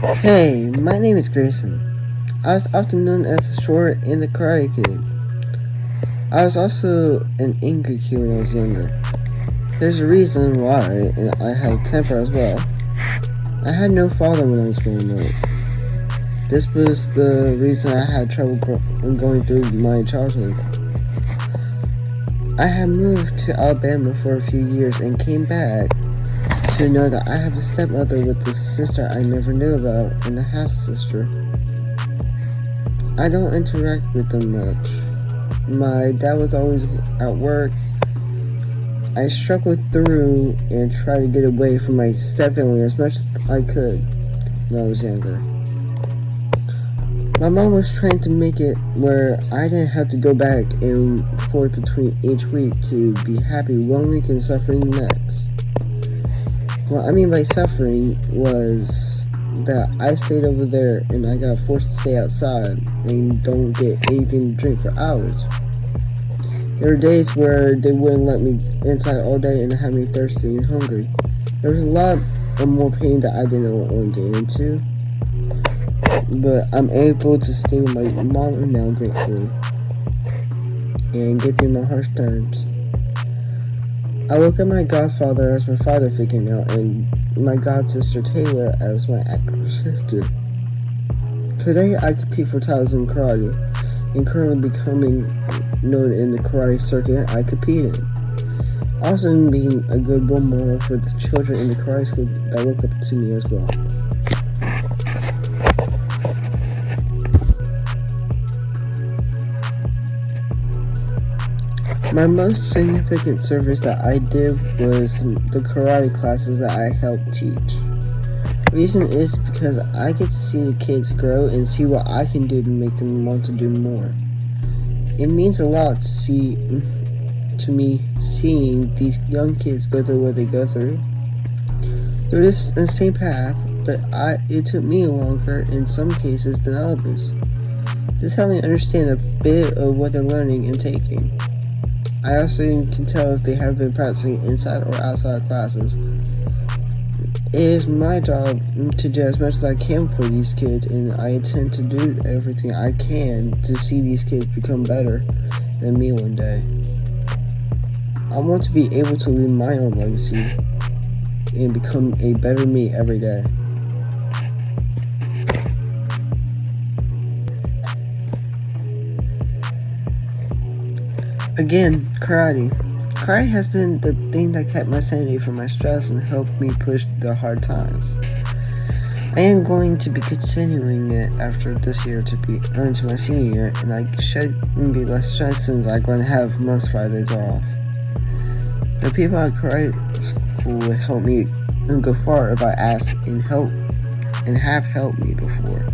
Hey, my name is Grayson. I was often known as the short and the karate kid. I was also an angry kid when I was younger. There's a reason why, and I had a temper as well. I had no father when I was growing up. This was the reason I had trouble going through my childhood. I had moved to Alabama for a few years and came back to know that I have a stepmother with a sister I never knew about and a half sister. I don't interact with them much. My dad was always at work. I struggled through and tried to get away from my stepfamily as much as I could when I was younger. My mom was trying to make it where I didn't have to go back and forth between each week to be happy one week and suffering the next. What I mean by suffering was that I stayed over there and I got forced to stay outside and don't get anything to drink for hours. There were days where they wouldn't let me inside all day and had me thirsty and hungry. There was a lot of more pain that I didn't want to get into, but I'm able to stay with my mom now gratefully and get through my harsh times. I look at my godfather as my father figure now and my god sister Taylor as my actual sister. Today I compete for titles in karate and currently becoming known in the karate circuit I compete in. Also being a good role model for the children in the karate school that look up to me as well. My most significant service that I did was the karate classes that I helped teach. Reason is because I get to see the kids grow and see what I can do to make them want to do more. It means a lot to me seeing these young kids go through what they go through. They're just the same path, but it took me longer in some cases than others. This helped me understand a bit of what they're learning and taking. I also can tell if they have been practicing inside or outside classes. It is my job to do as much as I can for these kids, and I intend to do everything I can to see these kids become better than me one day. I want to be able to leave my own legacy and become a better me every day. Again, karate. Karate has been the thing that kept my sanity from my stress and helped me push the hard times. I am going to be continuing it after this year to be into my senior year, and I should be less stressed since I'm going to have most Fridays off. The people at karate school would help me go far if I ask and help and have helped me before.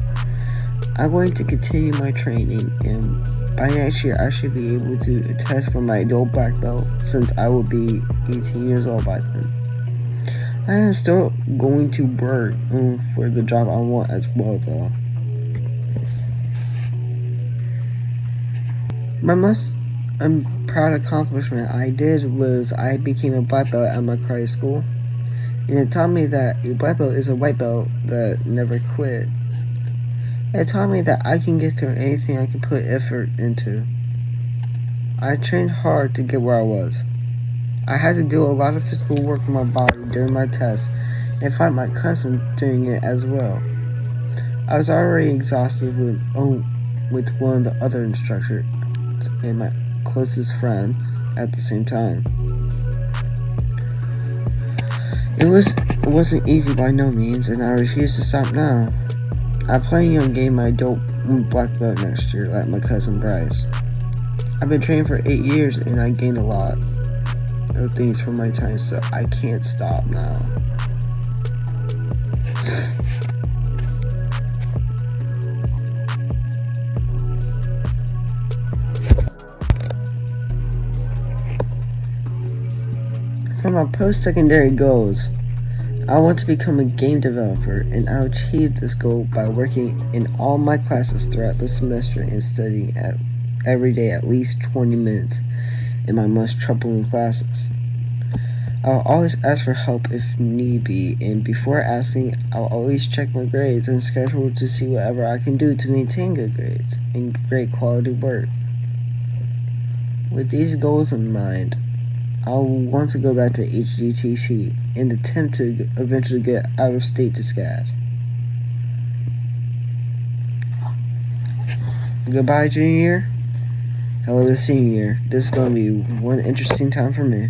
I'm going to continue my training, and by next year I should be able to test for my adult black belt since I will be 18 years old by then. I am still going to work for the job I want as well though. My most proud accomplishment I did was I became a black belt at my karate school, and it taught me that a black belt is a white belt that never quit. It taught me that I can get through anything I can put effort into. I trained hard to get where I was. I had to do a lot of physical work on my body during my tests and fight my cousin doing it as well. I was already exhausted with one of the other instructors and my closest friend at the same time. It wasn't easy by no means, and I refuse to stop now. I plan on getting my adult black belt next year, like my cousin Bryce. I've been training for 8 years and I gained a lot of things from my time, so I can't stop now. For my post-secondary goals, I want to become a game developer, and I'll achieve this goal by working in all my classes throughout the semester and studying every day at least 20 minutes in my most troubling classes. I'll always ask for help if need be, and before asking, I'll always check my grades and schedule to see whatever I can do to maintain good grades and great quality work. With these goals in mind, I'll want to go back to HGTC and attempt to eventually get out of state to SCAD. Goodbye, junior year. Hello, senior year. This is going to be one interesting time for me.